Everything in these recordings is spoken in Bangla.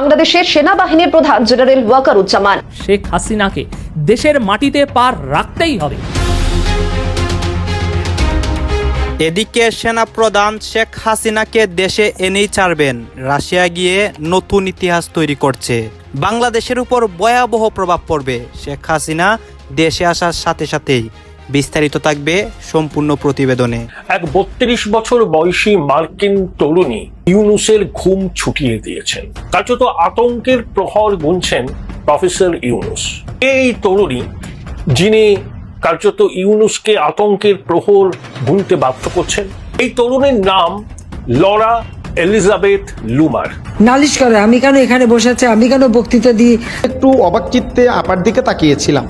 বাংলাদেশের সেনাবাহিনীর প্রধান জেনারেল ওয়াকারুজ্জামান। শেখ হাসিনাকে দেশের মাটিতে পার রাখতেই হবে। এদিকে সেনাপ্রধান শেখ হাসিনাকে দেশে এনেই ছাড়বেন, রাশিয়া গিয়ে নতুন ইতিহাস তৈরি করছে। বাংলাদেশের উপর ভয়াবহ প্রভাব পড়বে শেখ হাসিনা দেশে আসার সাথে সাথেই। বিস্তারিত থাকবে সম্পূর্ণ প্রতিবেদনে। এক 32 বছর বয়সী মার্কিন তরুণী ইউনুসের ঘুম ছুটিয়ে দিয়েছেন। কার্যত আতঙ্কের প্রহর গুনছেন প্রফেসর ইউনুস। এই তরুণী যিনি কার্যত ইউনুসকে আতঙ্কের প্রহর গুনতে বাধ্য করছেন, এই তরুণীর নাম লরা এলিজাবেথ লুমার। নালিশ করে আমি কেন এখানে বসে আছি, আমি কেন বক্তৃতা দিই। একটু অবাক চিত্তে আপার দিকে তাকিয়েছিলাম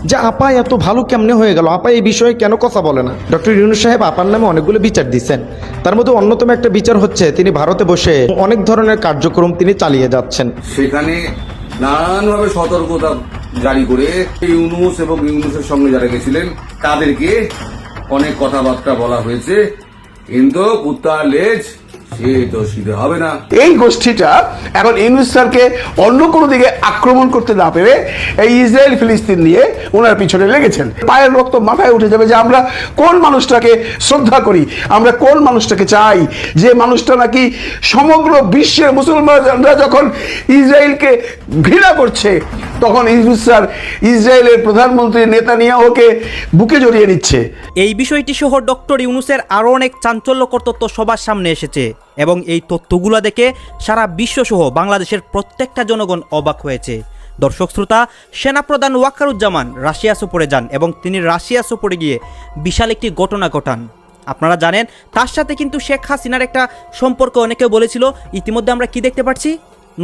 যে আপা এত ভালো কেমনে হয়ে গেল, আপা এই বিষয়ে কেন কথা বলে না। ডক্টর ইউনুস সাহেব আপার নামে অনেকগুলো বিচার দিচ্ছেন, তার মধ্যে অন্যতম একটা বিচার হচ্ছে তিনি ভারতে বসে অনেক ধরনের কার্যক্রম তিনি চালিয়ে যাচ্ছেন। সেখানে নানানভাবে সতর্কতা জারি করে ইউনুস এবং ইউনুসের সঙ্গে যারা গেছিলেন তাদেরকে অনেক কথাবার্তা বলা হয়েছে, কিন্তু কুত্তার লেজ সে তো সিধে হবে না। এই গোষ্ঠীটা এখন ইউনুস স্যারকে অন্য কোনো দিকে আক্রমণ করতে না পেরে এই ইসরায়েল ফিলিস্তিন নিয়ে ওনার পিছনে লেগেছেন। পায়ের রক্ত মাথায় উঠে যাবে যে আমরা কোন মানুষটাকে শ্রদ্ধা করি, আমরা কোন মানুষটাকে চাই, যে মানুষটা নাকি সমগ্র বিশ্বের মুসলমানরা যখন ইসরায়েলকে ঘৃণা করছে তখন ইউনুস স্যার ইসরায়েলের প্রধানমন্ত্রী নেতানিয়াহুকে বুকে জড়িয়ে নিচ্ছে। এই বিষয়টি সহ ডক্টর ইউনুসের আরও অনেক চাঞ্চল্যকর তথ্য সবার সামনে এসেছে এবং এই তথ্যগুলো দেখে সারা বিশ্বসহ বাংলাদেশের প্রত্যেকটা জনগণ অবাক হয়েছে। দর্শক শ্রোতা, সেনাপ্রধান ওয়াকারুজ্জামান রাশিয়া সফরে যান এবং তিনি রাশিয়া সফরে গিয়ে বিশাল একটি ঘটনা ঘটান। আপনারা জানেন তার সাথে কিন্তু শেখ হাসিনার একটা সম্পর্ক অনেকে বলেছিল। ইতিমধ্যে আমরা কি দেখতে পাচ্ছি?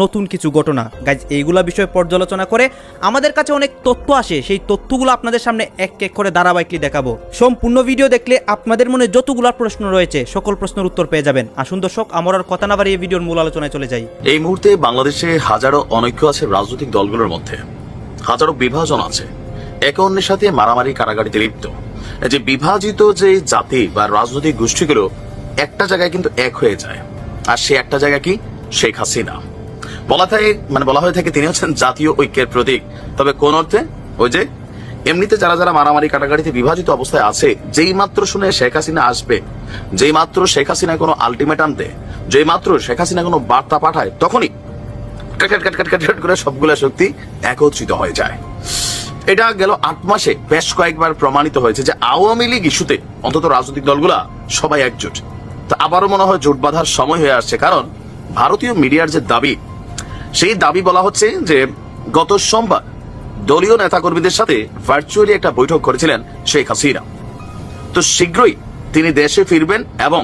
নতুন কিছু ঘটনা। গাইজ, এইগুলা বিষয়ে পর্যালোচনা করে আমাদের কাছে অনেক তথ্য আসে, সেই তথ্যগুলো আপনাদের সামনে এক এক করে ধারাবাহিকলি দেখাবো। সম্পূর্ণ ভিডিও দেখলে আপনাদের মনে যতগুলা প্রশ্ন রয়েছে সকল প্রশ্নের উত্তর পেয়ে যাবেন। আসুন দর্শক, আমার আর কথা না বাড়িয়ে ভিডিওর মূল আলোচনায় চলে যাই। এই মুহূর্তে বাংলাদেশে হাজারো অনৈক্য আছে রাজনৈতিক দলগুলোর মধ্যে, হাজারো বিভাজন আছে, একে অন্যের সাথে মারামারি কারাগারিতে লিপ্ত। যে বিভাজিত যে জাতি বা রাজনৈতিক গোষ্ঠীগুলো একটা জায়গায় কিন্তু এক হয়ে যায়, আর সে একটা জায়গা কি? শেখ হাসিনা। বলা হয়ে থাকে তিনি হচ্ছেন জাতীয় ঐক্যের প্রতীক। তবে কোন অর্থে? ওই যে এমনিতে যারা যারা মারামারি কাটাকাটিতে বিভাজিত অবস্থায় আছে, যেই মাত্র শুনে শেখ হাসিনা আসবে, যেই মাত্র শেখ হাসিনা কোনো আলটিমেটাম দেয়, যেই মাত্র শেখ হাসিনা কোনো বার্তা পাঠায়, তখনই করে সবগুলা শক্তি একত্রিত হয়ে যায়। এটা গেল 8 মাসে বেশ কয়েকবার প্রমাণিত হয়েছে যে আওয়ামী লীগ ইস্যুতে অন্তত রাজনৈতিক দলগুলা সবাই একজোট। তো আবারও মনে হয় জোট বাঁধার সময় হয়ে আসছে, কারণ ভারতীয় মিডিয়ার যে দাবি, সেই দাবি বলা হচ্ছে যে গত সোমবার দলীয় নেতাকর্মীদের সাথে ভার্চুয়ালি একটা বৈঠক করেছিলেন শেখ হাসিনা। তো শীঘ্রই তিনি দেশে ফিরবেন এবং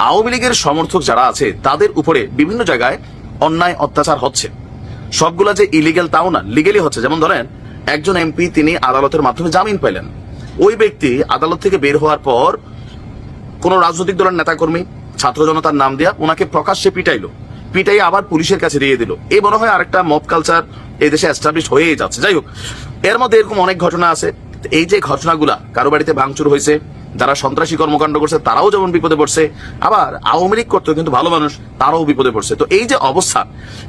আওয়ামী লীগের সমর্থক যারা আছে তাদের উপরে বিভিন্ন জায়গায় অন্যায় অত্যাচার হচ্ছে। সবগুলা যে ইলিগেল তাও না, লিগেলি হচ্ছে। যেমন ধরেন, একজন এমপি তিনি আদালতের মাধ্যমে জামিন পেলেন, ওই ব্যক্তি আদালত থেকে বের হওয়ার পর কোন রাজনৈতিক দলের নেতাকর্মী ছাত্র জনতার নাম দেয়া ওনাকে প্রকাশ্যে পিটাই আবার পুলিশের কাছে দিয়ে দিল। এই মনে হয় আরেকটা মব কালচার এই দেশে এস্টাবলিশ হয়েই যাচ্ছে। যাই হোক, এর মধ্যে এরকম অনেক ঘটনা আছে। এই যে ঘটনাগুলা, কারো বাড়িতে ভাঙচুর হয়েছে, যারা সন্ত্রাসী কর্মকাণ্ড করছে তারাও যেমন বিপদে পড়ছে, আবার আওয়ামী লীগ করতে কিন্তু ভালো মানুষ তারাও বিপদে পড়ছে। তো এই যে অবস্থা,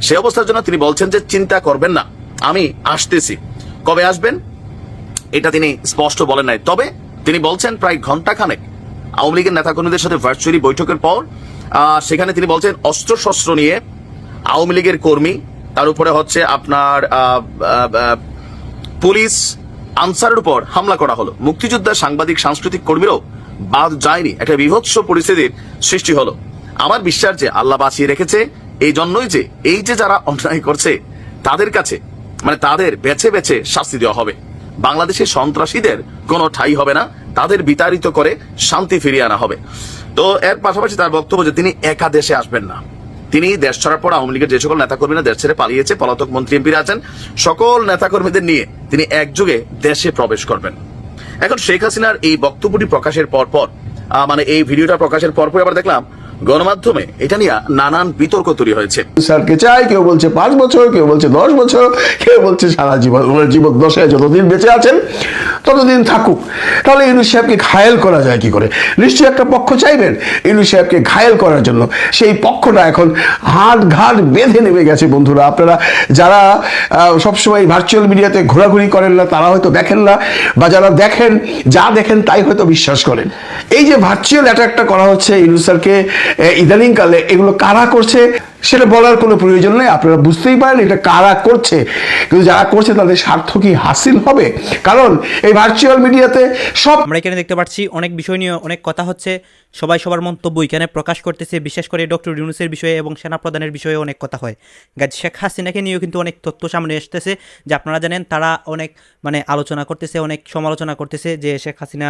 সে অবস্থার জন্য তিনি বলছেন যে চিন্তা করবেন না, আমি আসতেছি। কবে আসবেন এটা তিনি স্পষ্ট বলেন নাই, তবে তিনি বলছেন প্রায় ঘন্টাখানেক আওয়ামী লীগের নেতাকর্মীদের সাথে ভার্চুয়ালি বৈঠকের পর সেখানে তিনি বলছেন অস্ত্রশস্ত্র নিয়ে আওয়ামী লীগের কর্মী, তার উপরে হচ্ছে আপনার পুলিশ আনসারের উপর হামলা করা হলো। মুক্তিযোদ্ধা, সাংবাদিক, সাংস্কৃতিক কর্মীরাও বাদ যায়নি। একটা বিভৎস পরিস্থিতির সৃষ্টি হলো। আমার বিশ্বাস যে আল্লাহ বাঁচিয়ে রেখেছে, এই জন্যই যে এই যে যারা অন্যায় করছে তাদের কাছে তাদের বেছে বেছে শাস্তি দেওয়া হবে। বাংলাদেশের সন্ত্রাসীদের কোনো ঠাঁই হবে না, তাদের বিতাড়িত করে শান্তি ফিরিয়ে আনা হবে। তো এর পাশাপাশি তার বক্তব্য যে তিনি একা দেশে আসবেন না, তিনি দেশ ছাড়ার পর আওয়ামী লীগের যে সকল নেতাকর্মীরা দেশ ছেড়ে পালিয়েছে, পলাতক মন্ত্রী এমপিরা আছেন, সকল নেতাকর্মীদের নিয়ে তিনি একযোগে দেশে প্রবেশ করবেন। এখন শেখ হাসিনার এই বক্তব্যটি প্রকাশের পর এই ভিডিওটা প্রকাশের পর আবার দেখলাম গণমাধ্যমে এটা নিয়ে নানান বিতর্ক তৈরি হয়েছে। স্যারকে চাই, কেউ বলছে 5 বছর, কেউ বলছে 10 বছর, কেউ বলছে সারা জীবন, ওনার জীবন দশায় যতদিন বেঁচে আছেন ততদিন থাকুক। তাহলে ইউনূস সাহেবকে ঘায়েল করা যায় কি করে? নিশ্চয়ই একটা পক্ষ চাইবেন ইউনূস সাহেবকে ঘায়েল করার জন্য। সেই পক্ষটা এখন হাট ঘাট বেঁধে নেমে গেছে। বন্ধুরা, আপনারা যারা সবসময় ভার্চুয়াল মিডিয়াতে ঘোরাঘুরি করেন না, তারা হয়তো দেখেন না, বা যারা দেখেন, যা দেখেন তাই হয়তো বিশ্বাস করেন। এই যে ভার্চুয়াল অ্যাটাকটা করা হচ্ছে ইউনূস স্যারকে ইদানিংকালে, এগুলো কারা করছে সেটা বলার কোনো প্রয়োজন নেই। আপনারা বুঝতেই পারেন এটা কারা করছে, কিন্তু যারা করছে তাদের স্বার্থ কি হাসিল হবে? কারণ এই ভার্চুয়াল মিডিয়াতে সব আমরা এখানে দেখতে পাচ্ছি অনেক বিষয় নিয়ে অনেক কথা হচ্ছে, সবাই সবার মন্তব্য এখানে প্রকাশ করতেছে, বিশেষ করে ডক্টর ইউনূসের বিষয়ে এবং সেনাপ্রধানের বিষয়ে অনেক কথা হয়। গাজ শেখ হাসিনাকে নিয়েও কিন্তু অনেক তথ্য সামনে আসতেছে, যে আপনারা জানেন তারা অনেক আলোচনা করতেছে, অনেক সমালোচনা করতেছে যে শেখ হাসিনা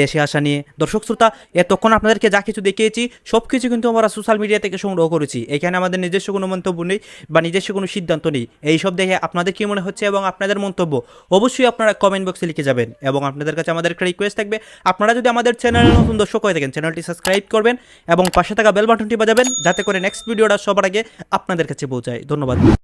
দেশে আসা নিয়ে। দর্শক শ্রোতা, এতক্ষণ আপনাদেরকে যা কিছু দেখিয়েছি সব কিছু কিন্তু আমরা সোশ্যাল মিডিয়া থেকে সংগ্রহ করেছি। এখানে আমাদের নিজস্ব কোনো মন্তব্য নেই বা নিজস্ব কোনো সিদ্ধান্ত নেই। এইসব দেখে আপনাদের কী মনে হচ্ছে এবং আপনাদের মন্তব্য অবশ্যই আপনারা কমেন্ট বক্সে লিখে যাবেন। এবং আপনাদের কাছে আমাদের একটা রিকোয়েস্ট থাকবে, আপনারা যদি আমাদের চ্যানেলে নতুন দর্শক হয়ে থাকেন, চ্যানেলটি সাবস্ক্রাইব করবেন এবং পাশে থাকা বেল বাটনটি বাজাবেন, যাতে করে নেক্সট ভিডিওটা সবার আগে আপনাদের কাছে পৌঁছায়। ধন্যবাদ।